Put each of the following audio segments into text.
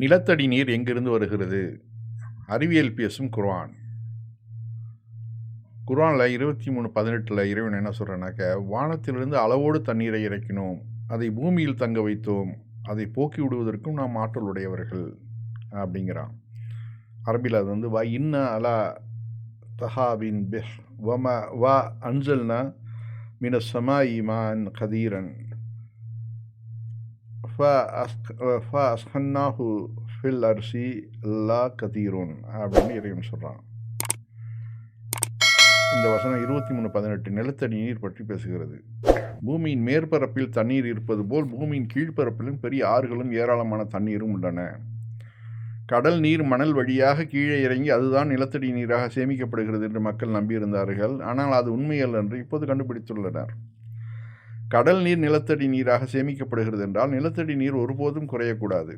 நிலத்தடி நீர் எங்கிருந்து வருகிறது? அறிவியல் பேசும் குர்ஆன். குர்ஆனில் 23:18 இறைவன் என்ன சொல்கிறேன்னாக்க, வானத்திலிருந்து அளவோடு தண்ணீரை இறக்கினோம், அதை பூமியில் தங்க வைத்தோம், அதை போக்கி விடுவதற்கும் நாம் ஆற்றல் உடையவர்கள் அப்படிங்கிறான். அரபியில் அது வந்து வா இன்ன அலா தஹாபின் பிஹ் வம வா அன்சல்னா மின சமாஇ மான் கதீரன் ஃபஸ்கன்னாஹு ஃபில் அர்சி அல்லா கதீருன் அப்படின்னு இறைவன் சொல்கிறான். இந்த வசனம் 23:18 நிலத்தடி நீர் பற்றி பேசுகிறது. பூமியின் மேற்பரப்பில் தண்ணீர் இருப்பது போல் பூமியின் கீழ்ப்பரப்பிலும் பெரிய ஆறுகளும் ஏராளமான தண்ணீரும் உள்ளன. கடல் நீர் மணல் வழியாக கீழே இறங்கி அதுதான் நிலத்தடி நீராக சேமிக்கப்படுகிறது என்று மக்கள் நம்பியிருந்தார்கள். ஆனால் அது உண்மையல்ல என்று இப்போது கண்டுபிடித்துள்ளனர். கடல் நீர் நிலத்தடி நீராக சேமிக்கப்படுகிறது என்றால் நிலத்தடி நீர் ஒருபோதும் குறையக்கூடாது.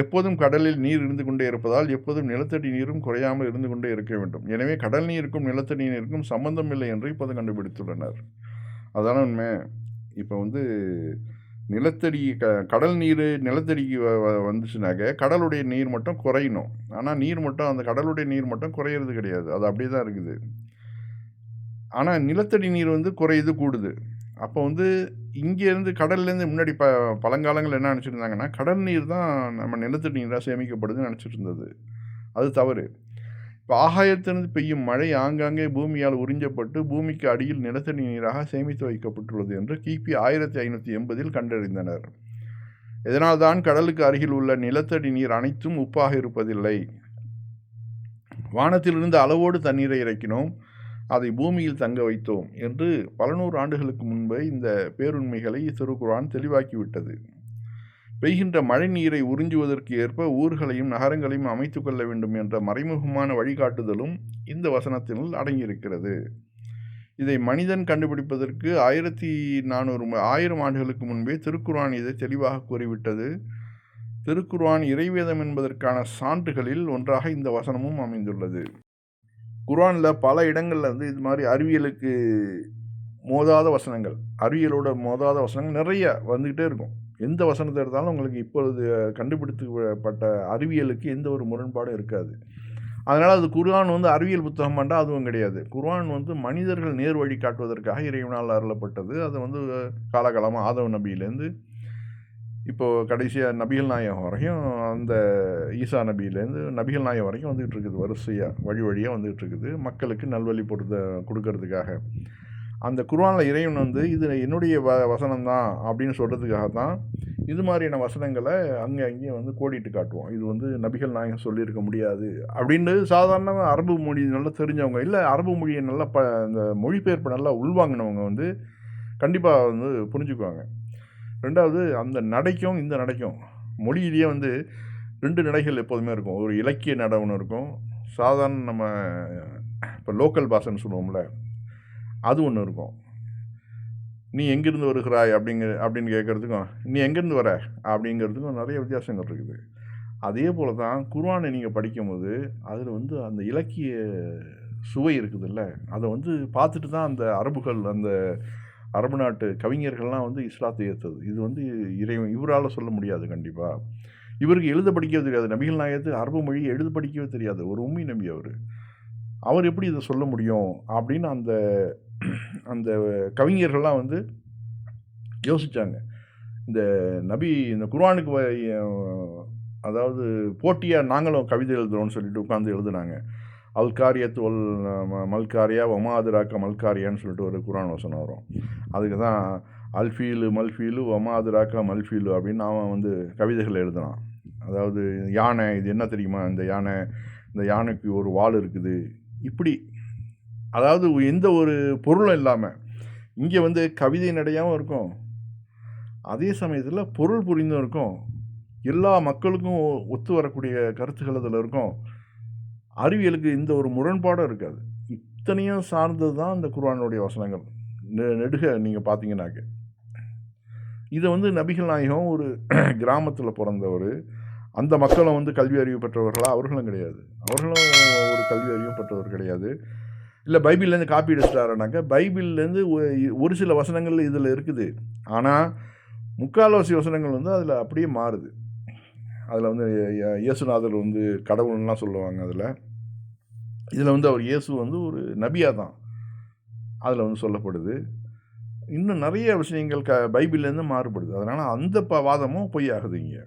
எப்போதும் கடலில் நீர் இருந்து கொண்டே இருப்பதால் எப்போதும் நிலத்தடி நீரும் குறையாமல் இருந்து கொண்டே இருக்க வேண்டும். எனவே கடல் நீருக்கும் நிலத்தடி நீருக்கும் சம்பந்தம் இல்லை என்று இப்போது கண்டுபிடித்துள்ளனர். அதான உண்மை. இப்போ வந்து நிலத்தடி கடல் நீர் நிலத்தடிக்கு வந்துச்சுனாக்க கடலுடைய நீர் மட்டும் குறையணும். ஆனால் நீர் மட்டும் அந்த கடலுடைய நீர் மட்டும் குறையிறது கிடையாது. அது அப்படியே தான் இருக்குது. ஆனால் நிலத்தடி நீர் வந்து குறையுது கூடுது. அப்போ வந்து இங்கேருந்து கடல்லேருந்து முன்னாடி பழங்காலங்கள் என்ன நினச்சிருந்தாங்கன்னா, கடல் நீர் தான் நம்ம நிலத்தடி நீராக சேமிக்கப்படுதுன்னு நினச்சிட்டு இருந்தது. அது தவறு. இப்போ ஆகாயத்திலிருந்து பெய்யும் மழை ஆங்காங்கே பூமியால் உறிஞ்சப்பட்டு பூமிக்கு அடியில் நிலத்தடி நீராக சேமித்து வைக்கப்பட்டுள்ளது என்று கிபி 1580 கண்டறிந்தனர். இதனால்தான் கடலுக்கு அருகில் உள்ள நிலத்தடி நீர் அனைத்தும் உப்பாக இருப்பதில்லை. வானத்திலிருந்து அளவோடு தண்ணீரை இறக்கினோம், அதை பூமியில் தங்க வைத்தோம் என்று பல நூறு ஆண்டுகளுக்கு முன்பே இந்த பேருண்மைகளை திருக்குர்ஆன் தெளிவாக்கிவிட்டது. பெய்கின்ற மழை நீரை உறிஞ்சுவதற்கு ஏற்ப ஊர்களையும் நகரங்களையும் அமைத்து கொள்ள வேண்டும் என்ற மறைமுகமான வழிகாட்டுதலும் இந்த வசனத்தில் அடங்கியிருக்கிறது. இதை மனிதன் கண்டுபிடிப்பதற்கு 1400 ஆண்டுகளுக்கு முன்பே திருக்குர்ஆன் இதை தெளிவாக கூறிவிட்டது. திருக்குர்ஆன் இறைவேதம் என்பதற்கான சான்றுகளில் ஒன்றாக இந்த வசனமும் அமைந்துள்ளது. குர்ஆனில் பல இடங்களில் வந்து இது மாதிரி அறிவியலுக்கு மோதாத வசனங்கள், அறிவியலோட மோதாத வசனங்கள் நிறைய வந்துக்கிட்டே இருக்கும். எந்த வசனத்தை எடுத்தாலும் உங்களுக்கு இப்பொழுது கண்டுபிடிக்கப்பட்ட அறிவியலுக்கு எந்த ஒரு முரண்பாடும் இருக்காது. அதனால் அது குர்ஆன் வந்து அறிவியல் புத்தகம் பண்ணால் அதுவும் கிடையாது. குர்ஆன் வந்து மனிதர்கள் நேர் வழி காட்டுவதற்காக இறைவனால் அருளப்பட்டது. அது வந்து காலகாலமாக ஆதவ நபியிலேருந்து இப்போது கடைசியாக நபிகள் நாயகம் வரையும், அந்த ஈசா நபியிலேருந்து நபிகள் நாயகம் வரைக்கும் வந்துகிட்டு இருக்குது. வரிசையாக வழி வழியாக வந்துகிட்டு இருக்குது, மக்களுக்கு நல்வழி கொடுக்கறதுக்காக. அந்த குர்ஆனில் இறைவன் வந்து இது என்னுடைய வசனம் தான் அப்படின்னு சொல்கிறதுக்காக தான் இது மாதிரியான வசனங்களை அங்கேயும் வந்து கோடிட்டு காட்டுவோம். இது வந்து நபிகள் நாயகம் சொல்லியிருக்க முடியாது அப்படின்னு. சாதாரண அரபு மொழி நல்லா தெரிஞ்சவங்க, இல்லை அரபு மொழியை நல்லா இந்த மொழிபெயர்ப்பு நல்லா உள்வாங்கினவங்க வந்து கண்டிப்பாக வந்து புரிஞ்சுக்குவாங்க. ரெண்டாவது, அந்த நடைக்கும் இந்த நடைக்கும் மொழியிலேயே வந்து 2 நடைகள் எப்போதுமே இருக்கும். ஒரு இலக்கிய நடை ஒன்று இருக்கும், சாதாரண நம்ம இப்போ லோக்கல் பாஷைன்னு சொல்லுவோம்ல, அது ஒன்று இருக்கும். நீ எங்கேருந்து வருகிறாய் அப்படின்னு கேட்குறதுக்கும் நீ எங்கேருந்து வர அப்படிங்கிறதுக்கும் நிறைய வித்தியாசங்கள் இருக்குது. அதே போல் தான் குர்ஆனை நீங்கள் படிக்கும்போது அதில் வந்து அந்த இலக்கிய சுவை இருக்குதுல்ல, அதை வந்து பார்த்துட்டு தான் அந்த அரபுகள், அந்த அரபு நாட்டு கவிஞர்கள்லாம் வந்து இஸ்லாத்தை ஏற்றது. இது வந்து இவரால் சொல்ல முடியாது. கண்டிப்பாக இவருக்கு எழுத படிக்கவே தெரியாது. நபிகள் நாயகத்துக்கு அரபு மொழி எழுத படிக்கவே தெரியாது. ஒரு உம்மி நபி அவர் எப்படி இதை சொல்ல முடியும் அப்படின்னு அந்த அந்த கவிஞர்கள்லாம் வந்து யோசித்தாங்க. இந்த குர்ஆனுக்கு அதாவது போட்டியாக நாங்களும் கவிதை எழுதுகிறோன்னு சொல்லிட்டு உட்காந்து எழுதுனாங்க. அல்காரியத்து ஒல் மல்காரியா ஒமாதுராக்க மல்காரியான்னு சொல்லிட்டு ஒரு குர்ஆன் வசனம் வரும். அதுக்கு தான் அல்ஃபீலு மல்ஃபீலு ஒமாதுராக்கா மல்ஃபீலு அப்படின்னு அவன் வந்து கவிதைகள் எழுதினான். அதாவது யானை, இது என்ன தெரியுமா, இந்த யானைக்கு ஒரு வால் இருக்குது, இப்படி. அதாவது எந்த ஒரு பொருளும் இல்லாமல் இங்கே வந்து கவிதை நடையாகவும் இருக்கும், அதே சமயத்தில் பொருள் புரிந்தும் இருக்கும், எல்லா மக்களுக்கும் ஒத்து வரக்கூடிய கருத்துக்கள் அதில் இருக்கும். அறிவியலுக்கு இந்த ஒரு முரண்பாடும் இருக்காது. இத்தனையும் சார்ந்தது தான் இந்த குர்ஆனுடைய வசனங்கள். நெடுக நீங்கள் பார்த்தீங்கன்னாக்க இதை வந்து நபிகள் நாயகம் ஒரு கிராமத்தில் பிறந்தவர். அந்த மக்களும் வந்து கல்வி அறிவு பெற்றவர்களா? அவர்களும் கிடையாது. அவர்களும் ஒரு கல்வி அறிவு பெற்றவர் கிடையாது. இல்லை பைபிள்லேருந்து காப்பி அடிச்சிட்டாருனாக்க பைபிள்லேருந்து ஒரு சில வசனங்கள் இதில் இருக்குது. ஆனால் முக்கால்வாசி வசனங்கள் வந்து அதில் அப்படியே மாறுது. அதில் வந்து இயேசுநாதர் வந்து கடவுள்லாம் சொல்லுவாங்க. இதில் வந்து அவர் இயேசு வந்து ஒரு நபியாக தான் அதில் வந்து சொல்லப்படுது. இன்னும் நிறைய விஷயங்கள் பைபிள்லேருந்து மாறுபடுது. அதனால் அந்த வாதமும் பொய்யாகுது இங்கே.